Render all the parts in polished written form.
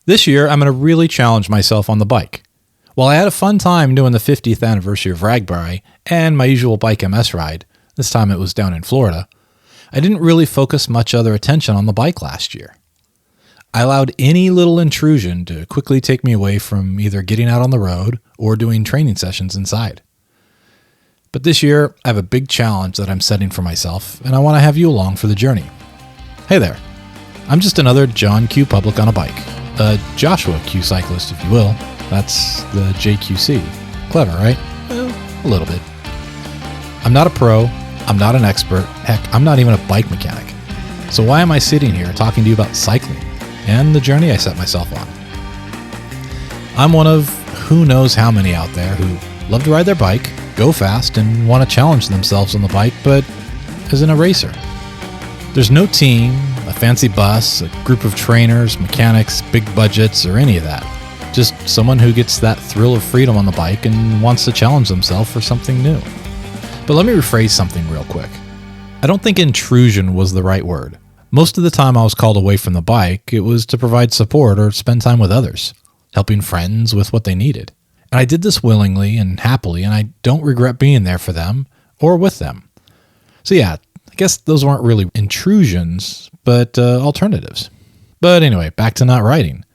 This year, I'm going to really challenge myself on the bike. While I had a fun time doing the 50th anniversary of Ragbri and my usual Bike MS ride, this time it was down in Florida, I didn't really focus much other attention on the bike last year. I allowed any little intrusion to quickly take me away from either getting out on the road or doing training sessions inside. But this year, I have a big challenge that I'm setting for myself, and I want to have you along for the journey. Hey there, I'm just another John Q. Public on a bike, a Joshua Q. cyclist, if you will. That's the JQC. Clever, right? Well, a little bit. I'm not a pro, I'm not an expert, heck, I'm not even a bike mechanic. So why am I sitting here talking to you about cycling and the journey I set myself on? I'm one of who knows how many out there who love to ride their bike, go fast, and want to challenge themselves on the bike, but isn't a racer. There's no team, a fancy bus, a group of trainers, mechanics, big budgets, or any of that. Just someone who gets that thrill of freedom on the bike and wants to challenge themselves for something new. But let me rephrase something real quick. I don't think intrusion was the right word. Most of the time I was called away from the bike, it was to provide support or spend time with others, helping friends with what they needed. And I did this willingly and happily, and I don't regret being there for them or with them. So yeah, I guess those weren't really intrusions, but alternatives. But anyway, back to not riding.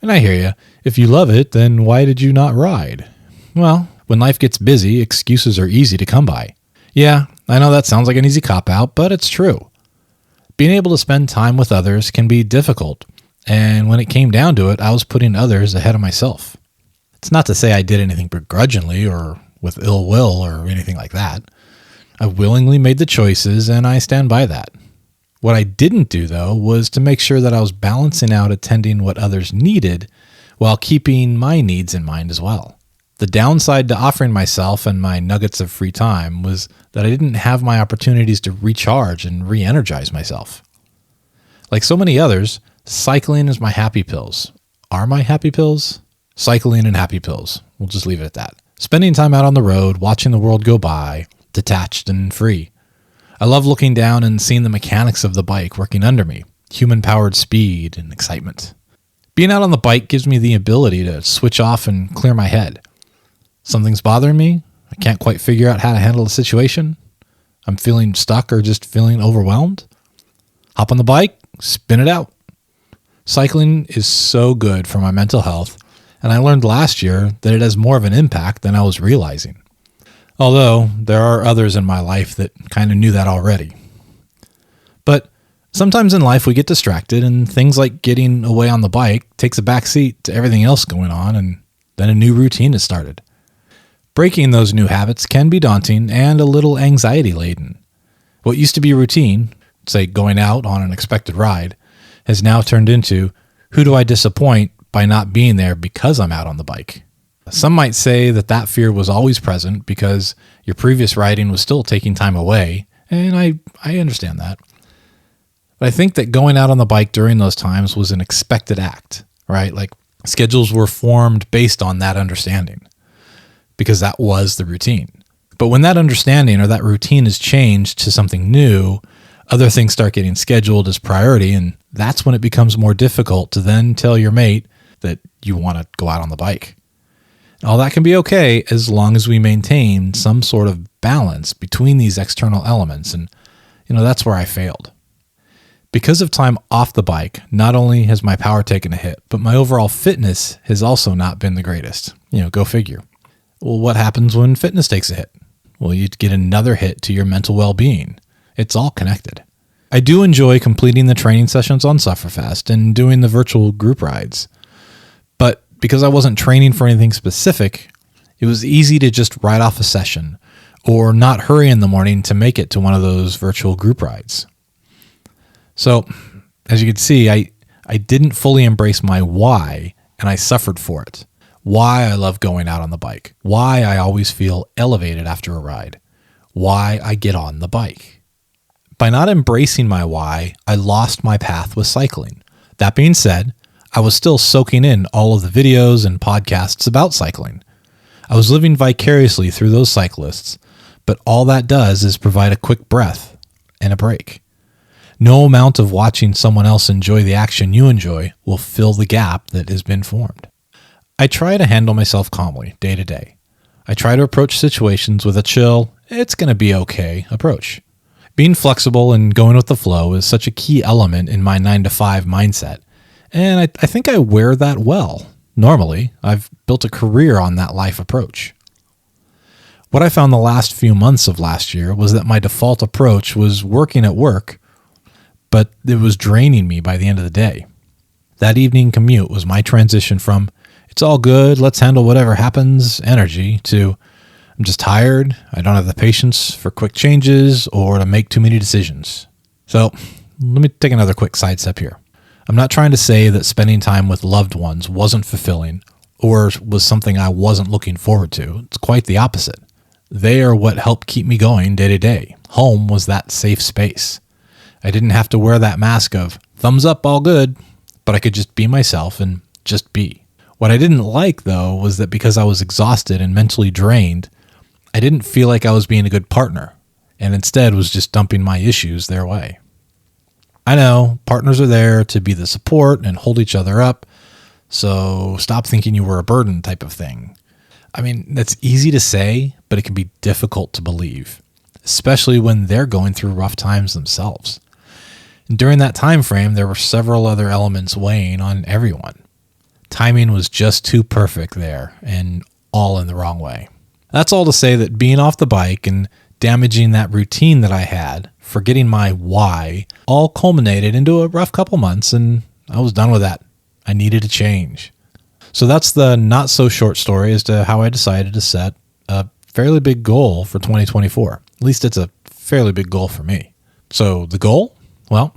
And I hear you. If you love it, then why did you not ride? Well, when life gets busy, excuses are easy to come by. Yeah, I know that sounds like an easy cop-out, but it's true. Being able to spend time with others can be difficult, and when it came down to it, I was putting others ahead of myself. It's not to say I did anything begrudgingly or with ill will or anything like that. I willingly made the choices, and I stand by that. What I didn't do, though, was to make sure that I was balancing out attending what others needed while keeping my needs in mind as well. The downside to offering myself and my nuggets of free time was that I didn't have my opportunities to recharge and re-energize myself. Like so many others, cycling is my happy pills. Are my happy pills? Cycling and happy pills. We'll just leave it at that. Spending time out on the road, watching the world go by, detached and free. I love looking down and seeing the mechanics of the bike working under me, human-powered speed and excitement. Being out on the bike gives me the ability to switch off and clear my head. Something's bothering me, I can't quite figure out how to handle the situation, I'm feeling stuck or just feeling overwhelmed. Hop on the bike, spin it out. Cycling is so good for my mental health, and I learned last year that it has more of an impact than I was realizing. Although there are others in my life that kind of knew that already. But sometimes in life we get distracted, and things like getting away on the bike takes a back seat to everything else going on, and then a new routine is started. Breaking those new habits can be daunting and a little anxiety-laden. What used to be routine, say going out on an expected ride, has now turned into, who do I disappoint by not being there because I'm out on the bike? Some might say that that fear was always present because your previous riding was still taking time away, and I understand that. But I think that going out on the bike during those times was an expected act, right? Like schedules were formed based on that understanding, because that was the routine. But when that understanding or that routine is changed to something new, other things start getting scheduled as priority, and that's when it becomes more difficult to then tell your mate that you want to go out on the bike. All that can be okay as long as we maintain some sort of balance between these external elements, and that's where I failed. Because of time off the bike, not only has my power taken a hit, but my overall fitness has also not been the greatest. Go figure. Well, what happens when fitness takes a hit? Well, you get another hit to your mental well-being. It's all connected. I do enjoy completing the training sessions on Sufferfast and doing the virtual group rides. But because I wasn't training for anything specific, it was easy to just write off a session or not hurry in the morning to make it to one of those virtual group rides. So, as you can see, I didn't fully embrace my why, and I suffered for it. Why I love going out on the bike. Why I always feel elevated after a ride. Why I get on the bike. By not embracing my why, I lost my path with cycling. That being said, I was still soaking in all of the videos and podcasts about cycling. I was living vicariously through those cyclists, but all that does is provide a quick breath and a break. No amount of watching someone else enjoy the action you enjoy will fill the gap that has been formed. I try to handle myself calmly day to day. I try to approach situations with a chill, it's going to be okay approach. Being flexible and going with the flow is such a key element in my 9-to-5 mindset, and I think I wear that well. Normally, I've built a career on that life approach. What I found the last few months of last year was that my default approach was working at work, but it was draining me by the end of the day. That evening commute was my transition from, it's all good, let's handle whatever happens, energy, to, I'm just tired, I don't have the patience for quick changes or to make too many decisions. So, let me take another quick sidestep here. I'm not trying to say that spending time with loved ones wasn't fulfilling or was something I wasn't looking forward to. It's quite the opposite. They are what helped keep me going day to day. Home was that safe space. I didn't have to wear that mask of thumbs up, all good, but I could just be myself and just be. What I didn't like, though, was that because I was exhausted and mentally drained, I didn't feel like I was being a good partner, and instead was just dumping my issues their way. I know, partners are there to be the support and hold each other up, so stop thinking you were a burden type of thing. I mean, that's easy to say, but it can be difficult to believe, especially when they're going through rough times themselves. And during that time frame, there were several other elements weighing on everyone. Timing was just too perfect there, and all in the wrong way. That's all to say that being off the bike and damaging that routine that I had, forgetting my why, all culminated into a rough couple months, and I was done with that. I needed a change. So that's the not so short story as to how I decided to set a fairly big goal for 2024. At least it's a fairly big goal for me. So the goal? Well,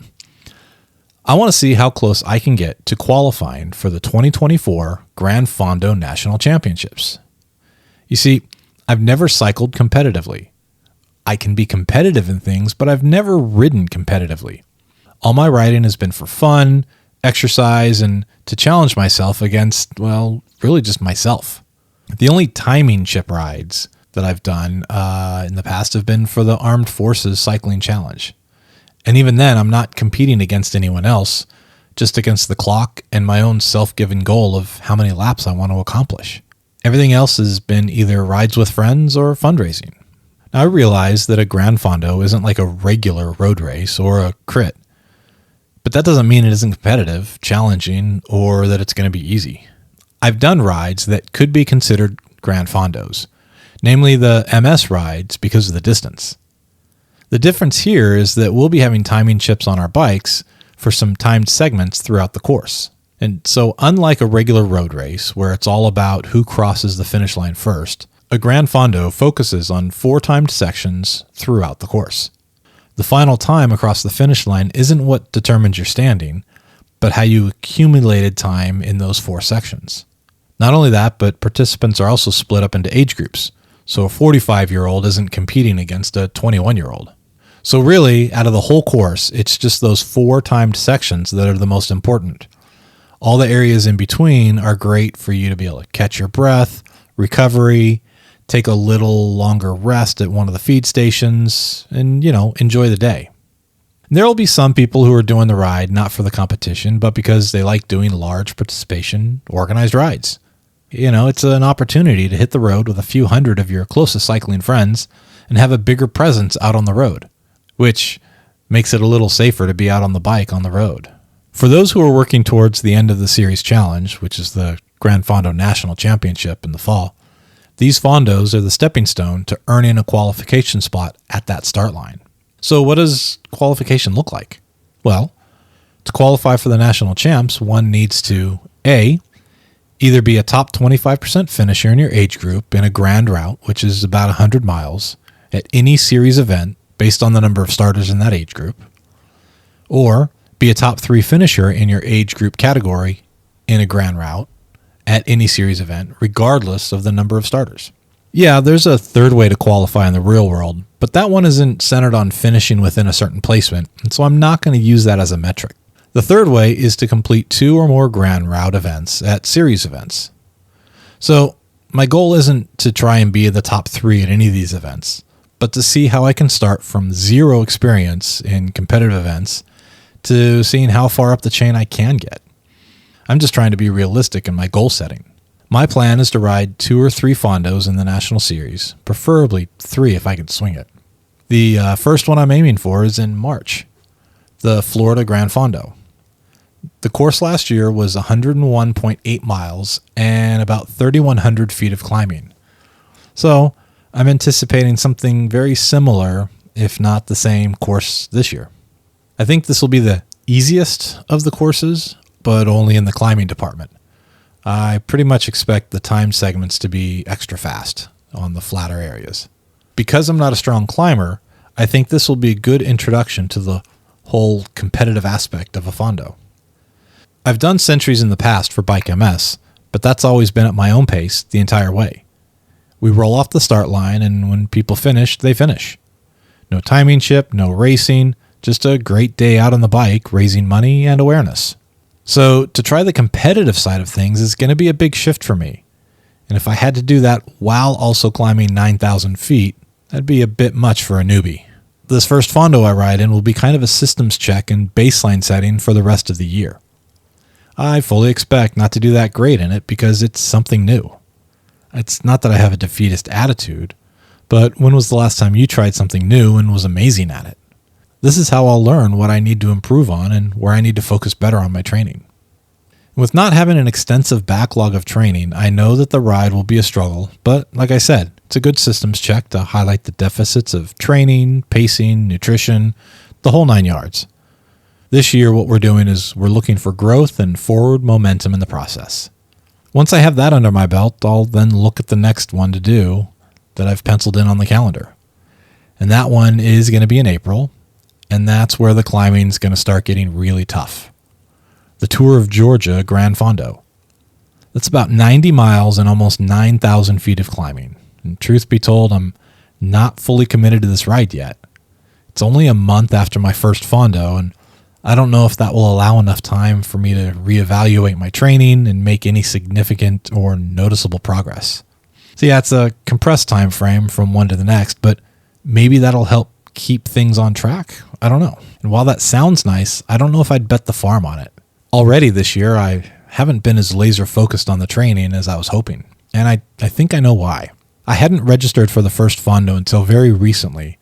I want to see how close I can get to qualifying for the 2024 Gran Fondo National Championships. You see, I've never cycled competitively. I can be competitive in things, but I've never ridden competitively. All my riding has been for fun, exercise, and to challenge myself against, well, really just myself. The only timing chip rides that I've done in the past have been for the Armed Forces Cycling Challenge. And even then, I'm not competing against anyone else, just against the clock and my own self-given goal of how many laps I want to accomplish. Everything else has been either rides with friends or fundraising. Now, I realize that a Gran Fondo isn't like a regular road race or a crit, but that doesn't mean it isn't competitive, challenging, or that it's going to be easy. I've done rides that could be considered Gran Fondos, namely the MS rides because of the distance. The difference here is that we'll be having timing chips on our bikes for some timed segments throughout the course. And so unlike a regular road race where it's all about who crosses the finish line first, a Gran Fondo focuses on 4 timed sections throughout the course. The final time across the finish line isn't what determines your standing, but how you accumulated time in those 4 sections. Not only that, but participants are also split up into age groups, so a 45-year-old isn't competing against a 21-year-old. So really, out of the whole course, it's just those 4 timed sections that are the most important. All the areas in between are great for you to be able to catch your breath, recovery, take a little longer rest at one of the feed stations, and, enjoy the day. There will be some people who are doing the ride not for the competition, but because they like doing large participation, organized rides. It's an opportunity to hit the road with a few hundred of your closest cycling friends and have a bigger presence out on the road, which makes it a little safer to be out on the bike on the road. For those who are working towards the end of the series challenge, which is the Gran Fondo National Championship in the fall, these fondos are the stepping stone to earning a qualification spot at that start line. So what does qualification look like? Well, to qualify for the national champs, one needs to A, either be a top 25% finisher in your age group in a grand route, which is about 100 miles, at any series event based on the number of starters in that age group, or be a top 3 finisher in your age group category in a grand route at any series event, regardless of the number of starters. Yeah, there's a third way to qualify in the real world, but that one isn't centered on finishing within a certain placement, and so I'm not going to use that as a metric. The third way is to complete 2 or more grand route events at series events. So my goal isn't to try and be in the top 3 at any of these events, but to see how I can start from 0 experience in competitive events to seeing how far up the chain I can get. I'm just trying to be realistic in my goal setting. My plan is to ride 2 or 3 fondos in the National Series, preferably 3 if I can swing it. The first one I'm aiming for is in March, the Florida Gran Fondo. The course last year was 101.8 miles and about 3,100 feet of climbing. So I'm anticipating something very similar, if not the same course this year. I think this will be the easiest of the courses, but only in the climbing department. I pretty much expect the time segments to be extra fast on the flatter areas. Because I'm not a strong climber, I think this will be a good introduction to the whole competitive aspect of a fondo. I've done centuries in the past for Bike MS, but that's always been at my own pace the entire way. We roll off the start line, and when people finish, they finish. No timing chip, no racing, just a great day out on the bike, raising money and awareness. So to try the competitive side of things is going to be a big shift for me. And if I had to do that while also climbing 9,000 feet, that'd be a bit much for a newbie. This first fondo I ride in will be kind of a systems check and baseline setting for the rest of the year. I fully expect not to do that great in it because it's something new. It's not that I have a defeatist attitude, but when was the last time you tried something new and was amazing at it? This is how I'll learn what I need to improve on and where I need to focus better on my training. With not having an extensive backlog of training, I know that the ride will be a struggle, but like I said, it's a good systems check to highlight the deficits of training, pacing, nutrition, the whole 9 yards. This year, what we're doing is we're looking for growth and forward momentum in the process. Once I have that under my belt, I'll then look at the next one to do that I've penciled in on the calendar. And that one is going to be in April, and that's where the climbing is going to start getting really tough. The Tour of Georgia Gran Fondo. That's about 90 miles and almost 9,000 feet of climbing. And truth be told, I'm not fully committed to this ride yet. It's only a month after my first fondo, and I don't know if that will allow enough time for me to reevaluate my training and make any significant or noticeable progress. So yeah, it's a compressed time frame from one to the next, but maybe that'll help keep things on track. I don't know. And while that sounds nice, I don't know if I'd bet the farm on it. Already this year, I haven't been as laser focused on the training as I was hoping. And I think I know why. I hadn't registered for the first fondo until very recently,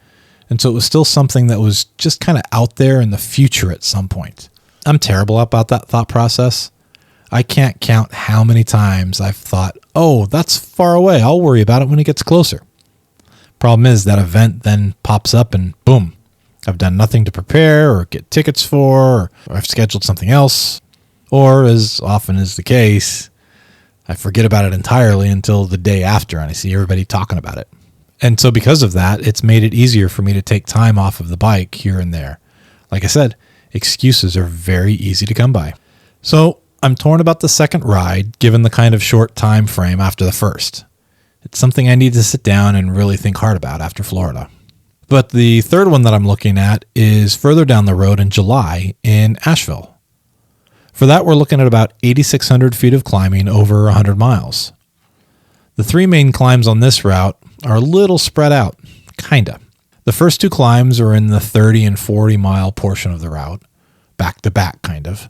and so it was still something that was just kind of out there in the future at some point. I'm terrible about that thought process. I can't count how many times I've thought, oh, that's far away. I'll worry about it when it gets closer. Problem is that event then pops up and boom, I've done nothing to prepare or get tickets for, or I've scheduled something else. Or, as often is the case, I forget about it entirely until the day after and I see everybody talking about it. And so because of that, it's made it easier for me to take time off of the bike here and there. Like I said, excuses are very easy to come by. So I'm torn about the second ride, given the kind of short time frame after the first. It's something I need to sit down and really think hard about after Florida. But the third one that I'm looking at is further down the road in July in Asheville. For that, we're looking at about 8,600 feet of climbing over 100 miles. The 3 main climbs on this route are a little spread out, kinda. The first 2 climbs are in the 30 and 40 mile portion of the route, back to back kind of.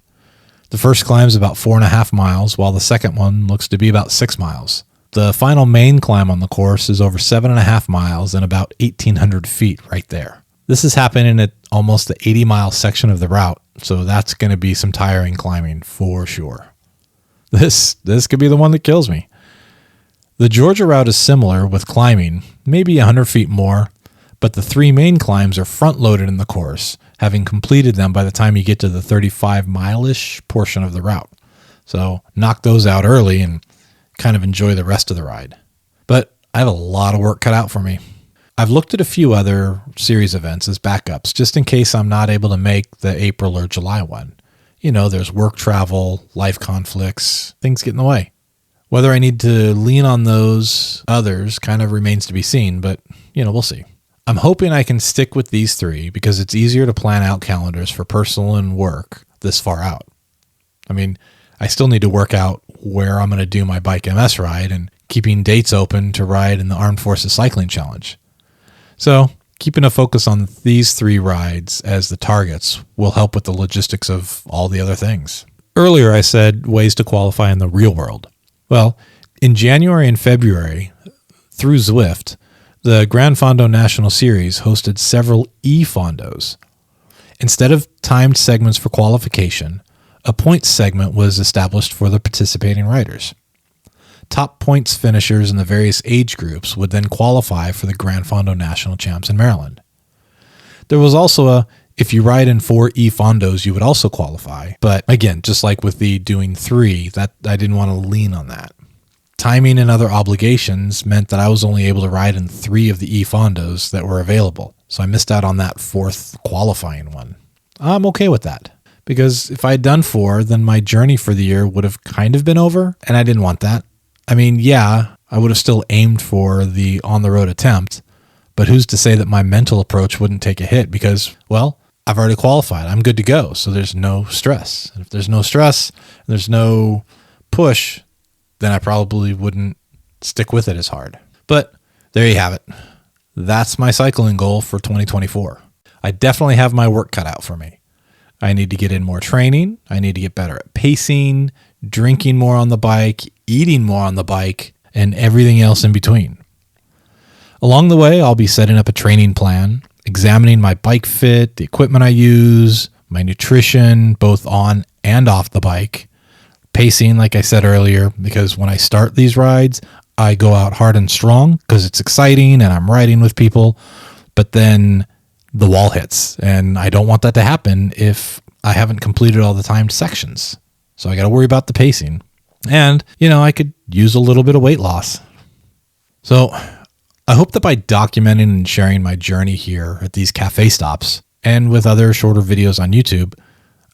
The first climb is about 4.5 miles, while the second one looks to be about 6 miles. The final main climb on the course is over 7.5 miles and about 1,800 feet right there. This is happening at almost the 80-mile section of the route, so that's going to be some tiring climbing for sure. This could be the one that kills me. The Georgia route is similar with climbing, maybe 100 feet more, but the 3 main climbs are front-loaded in the course, having completed them by the time you get to the 35-mile-ish portion of the route. So knock those out early and kind of enjoy the rest of the ride. But I have a lot of work cut out for me. I've looked at a few other series events as backups, just in case I'm not able to make the April or July one. You know, there's work travel, life conflicts, things get in the way. Whether I need to lean on those others kind of remains to be seen, but, we'll see. I'm hoping I can stick with these 3 because it's easier to plan out calendars for personal and work this far out. I mean, I still need to work out where I'm going to do my Bike MS ride and keeping dates open to ride in the Armed Forces Cycling Challenge. So keeping a focus on these 3 rides as the targets will help with the logistics of all the other things. Earlier, I said ways to qualify in the real world. Well, in January and February, through Zwift, the Gran Fondo National Series hosted several e-fondos. Instead of timed segments for qualification, a points segment was established for the participating riders. Top points finishers in the various age groups would then qualify for the Gran Fondo National Champs in Maryland. There was also if you ride in 4 e-fondos, you would also qualify. But again, just like with the doing 3, that I didn't want to lean on that. Timing and other obligations meant that I was only able to ride in 3 of the e-fondos that were available. So I missed out on that 4th qualifying one. I'm okay with that, because if I had done 4, then my journey for the year would have kind of been over, and I didn't want that. I mean, yeah, I would have still aimed for the on-the-road attempt, but who's to say that my mental approach wouldn't take a hit because, well, I've already qualified. I'm good to go, so there's no stress. And if there's no stress, there's no push, then I probably wouldn't stick with it as hard. But there you have it. That's my cycling goal for 2024. I definitely have my work cut out for me. I need to get in more training. I need to get better at pacing, drinking more on the bike, eating more on the bike, and everything else in between. Along the way, I'll be setting up a training plan, examining my bike fit, the equipment I use, my nutrition, both on and off the bike, pacing, like I said earlier, because when I start these rides, I go out hard and strong because it's exciting and I'm riding with people, but then the wall hits, and I don't want that to happen if I haven't completed all the timed sections. So I got to worry about the pacing. And, I could use a little bit of weight loss. So I hope that by documenting and sharing my journey here at these cafe stops and with other shorter videos on YouTube,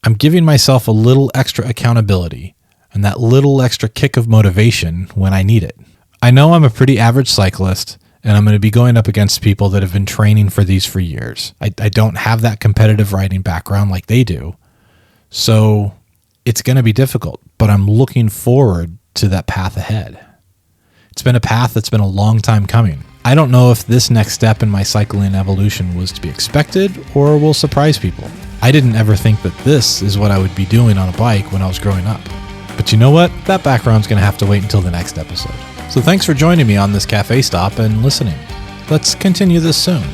I'm giving myself a little extra accountability and that little extra kick of motivation when I need it. I know I'm a pretty average cyclist, and I'm going to be going up against people that have been training for these for years. I don't have that competitive riding background like they do. So it's going to be difficult, but I'm looking forward to that path ahead. It's been a path that's been a long time coming. I don't know if this next step in my cycling evolution was to be expected or will surprise people. I didn't ever think that this is what I would be doing on a bike when I was growing up. But you know what? That background's going to have to wait until the next episode. So thanks for joining me on this cafe stop and listening. Let's continue this soon.